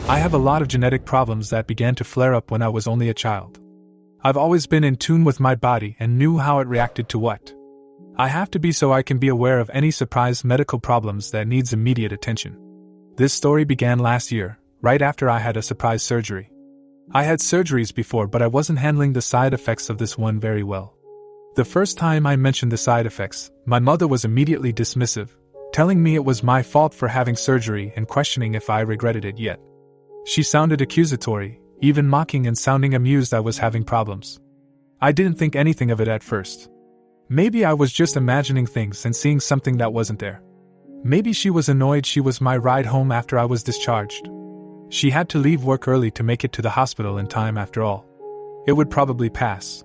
I have a lot of genetic problems that began to flare up when I was only a child. I've always been in tune with my body and knew how it reacted to what. I have to be so I can be aware of any surprise medical problems that needs immediate attention. This story began last year, right after I had a surprise surgery. I had surgeries before, but I wasn't handling the side effects of this one very well. The first time I mentioned the side effects, my mother was immediately dismissive, telling me it was my fault for having surgery and questioning if I regretted it yet. She sounded accusatory, even mocking and sounding amused I was having problems. I didn't think anything of it at first. Maybe I was just imagining things and seeing something that wasn't there. Maybe she was annoyed she was my ride home after I was discharged. She had to leave work early to make it to the hospital in time after all. It would probably pass.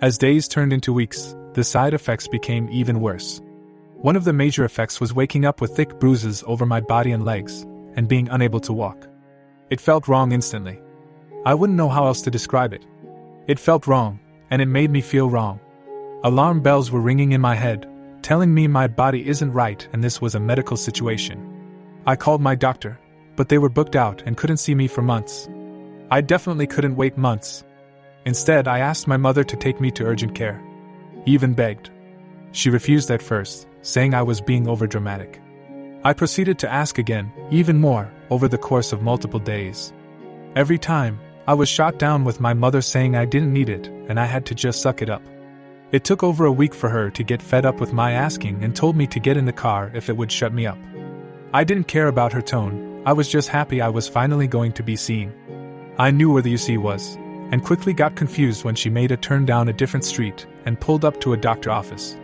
As days turned into weeks, the side effects became even worse. One of the major effects was waking up with thick bruises over my body and legs, and being unable to walk. It felt wrong instantly. I wouldn't know how else to describe it. It felt wrong, and it made me feel wrong. Alarm bells were ringing in my head, telling me my body isn't right and this was a medical situation. I called my doctor, but they were booked out and couldn't see me for months. I definitely couldn't wait months. Instead, I asked my mother to take me to urgent care. Even begged. She refused at first, saying I was being overdramatic. I proceeded to ask again, even more, over the course of multiple days. Every time, I was shot down with my mother saying I didn't need it and I had to just suck it up. It took over a week for her to get fed up with my asking and told me to get in the car if it would shut me up. I didn't care about her tone, I was just happy I was finally going to be seen. I knew where the UC was, and quickly got confused when she made a turn down a different street and pulled up to a doctor's office.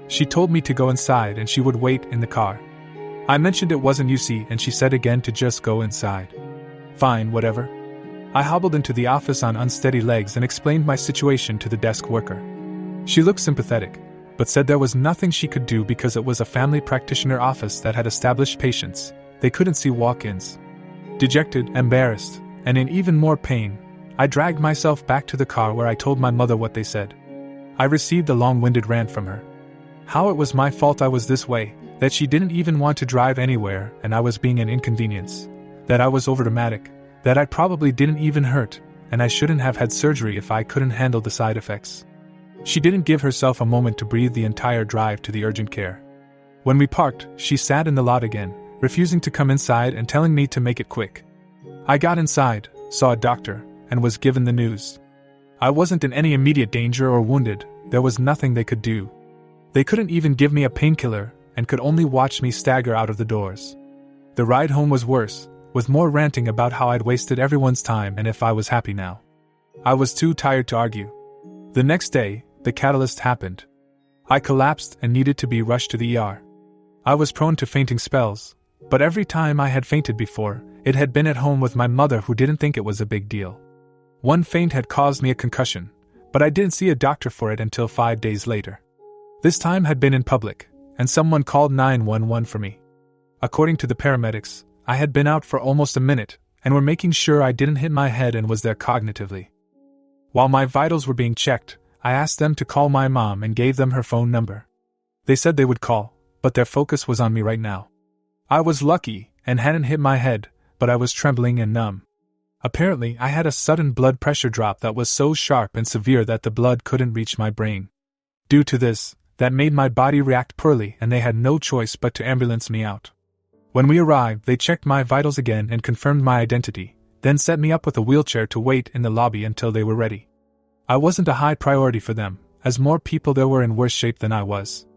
She told me to go inside and she would wait in the car. I mentioned it wasn't UC and she said again to just go inside. Fine, whatever. I hobbled into the office on unsteady legs and explained my situation to the desk worker. She looked sympathetic, but said there was nothing she could do because it was a family practitioner office that had established patients. They couldn't see walk-ins. Dejected, embarrassed, and in even more pain, I dragged myself back to the car where I told my mother what they said. I received a long-winded rant from her. How it was my fault I was this way, that she didn't even want to drive anywhere and I was being an inconvenience, that I was overdramatic, that I probably didn't even hurt, and I shouldn't have had surgery if I couldn't handle the side effects. She didn't give herself a moment to breathe the entire drive to the urgent care. When we parked, she sat in the lot again, refusing to come inside and telling me to make it quick. I got inside, saw a doctor, and was given the news. I wasn't in any immediate danger or wounded, there was nothing they could do. They couldn't even give me a painkiller, and could only watch me stagger out of the doors. The ride home was worse, with more ranting about how I'd wasted everyone's time and if I was happy now. I was too tired to argue. The next day, the catalyst happened. I collapsed and needed to be rushed to the ER. I was prone to fainting spells, but every time I had fainted before, it had been at home with my mother who didn't think it was a big deal. One faint had caused me a concussion, but I didn't see a doctor for it until 5 days later. This time had been in public, and someone called 911 for me. According to the paramedics, I had been out for almost a minute, and were making sure I didn't hit my head and was there cognitively. While my vitals were being checked, I asked them to call my mom and gave them her phone number. They said they would call, but their focus was on me right now. I was lucky, and hadn't hit my head, but I was trembling and numb. Apparently, I had a sudden blood pressure drop that was so sharp and severe that the blood couldn't reach my brain. Due to this, that made my body react poorly and they had no choice but to ambulance me out. When we arrived, they checked my vitals again and confirmed my identity, then set me up with a wheelchair to wait in the lobby until they were ready. I wasn't a high priority for them, as more people there were in worse shape than I was.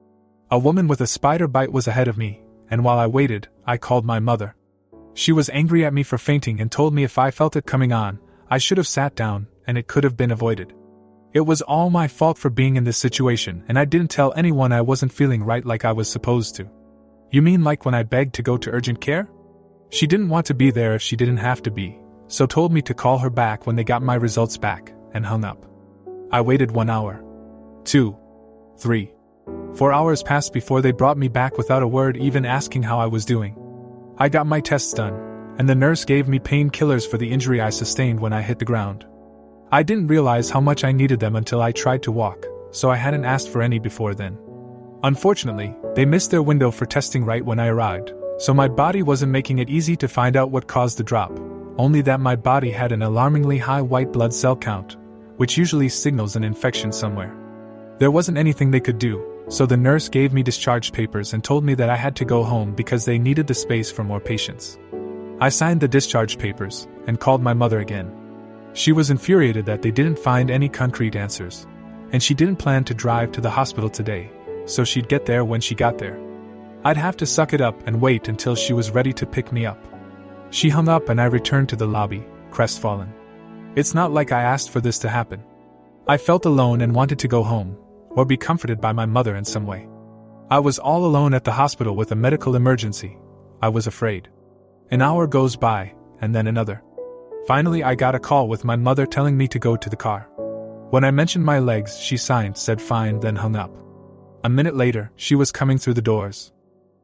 A woman with a spider bite was ahead of me, and while I waited, I called my mother. She was angry at me for fainting and told me if I felt it coming on, I should have sat down, and it could have been avoided. It was all my fault for being in this situation, and I didn't tell anyone I wasn't feeling right like I was supposed to. You mean like when I begged to go to urgent care? She didn't want to be there if she didn't have to be, so told me to call her back when they got my results back, and hung up. I waited 1 hour. 2. 3. 4 hours passed before they brought me back without a word, even asking how I was doing. I got my tests done, and the nurse gave me painkillers for the injury I sustained when I hit the ground. I didn't realize how much I needed them until I tried to walk, so I hadn't asked for any before then. Unfortunately, they missed their window for testing right when I arrived, so my body wasn't making it easy to find out what caused the drop, only that my body had an alarmingly high white blood cell count, which usually signals an infection somewhere. There wasn't anything they could do, so the nurse gave me discharge papers and told me that I had to go home because they needed the space for more patients. I signed the discharge papers and called my mother again. She was infuriated that they didn't find any concrete answers, and she didn't plan to drive to the hospital today, so she'd get there when she got there. I'd have to suck it up and wait until she was ready to pick me up. She hung up and I returned to the lobby, crestfallen. It's not like I asked for this to happen. I felt alone and wanted to go home, or be comforted by my mother in some way. I was all alone at the hospital with a medical emergency. I was afraid. An hour goes by, and then another. Finally, I got a call with my mother telling me to go to the car. When I mentioned my legs, she signed, said fine, then hung up. A minute later, she was coming through the doors.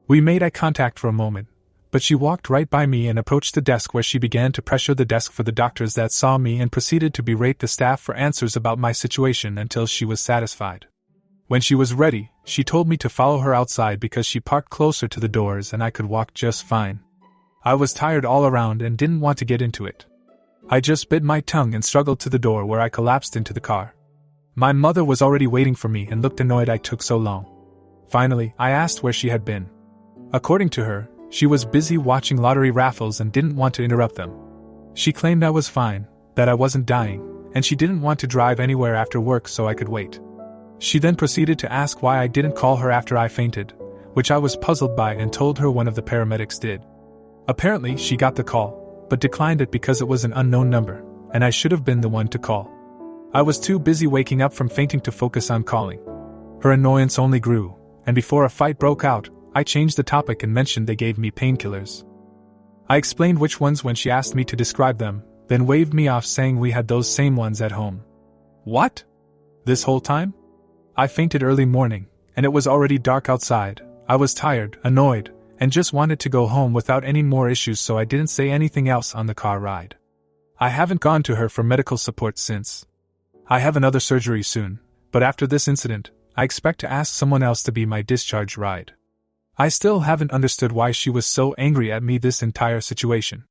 We made eye contact for a moment, but she walked right by me and approached the desk where she began to pressure the desk for the doctors that saw me and proceeded to berate the staff for answers about my situation until she was satisfied. When she was ready, she told me to follow her outside because she parked closer to the doors and I could walk just fine. I was tired all around and didn't want to get into it. I just bit my tongue and struggled to the door where I collapsed into the car. My mother was already waiting for me and looked annoyed I took so long. Finally, I asked where she had been. According to her, she was busy watching lottery raffles and didn't want to interrupt them. She claimed I was fine, that I wasn't dying, and she didn't want to drive anywhere after work so I could wait. She then proceeded to ask why I didn't call her after I fainted, which I was puzzled by and told her one of the paramedics did. Apparently, she got the call, but declined it because it was an unknown number, and I should have been the one to call. I was too busy waking up from fainting to focus on calling. Her annoyance only grew, and before a fight broke out, I changed the topic and mentioned they gave me painkillers. I explained which ones when she asked me to describe them, then waved me off saying we had those same ones at home. What? This whole time? I fainted early morning, and it was already dark outside. I was tired, annoyed, and just wanted to go home without any more issues, so I didn't say anything else on the car ride. I haven't gone to her for medical support since. I have another surgery soon, but after this incident, I expect to ask someone else to be my discharge ride. I still haven't understood why she was so angry at me this entire situation.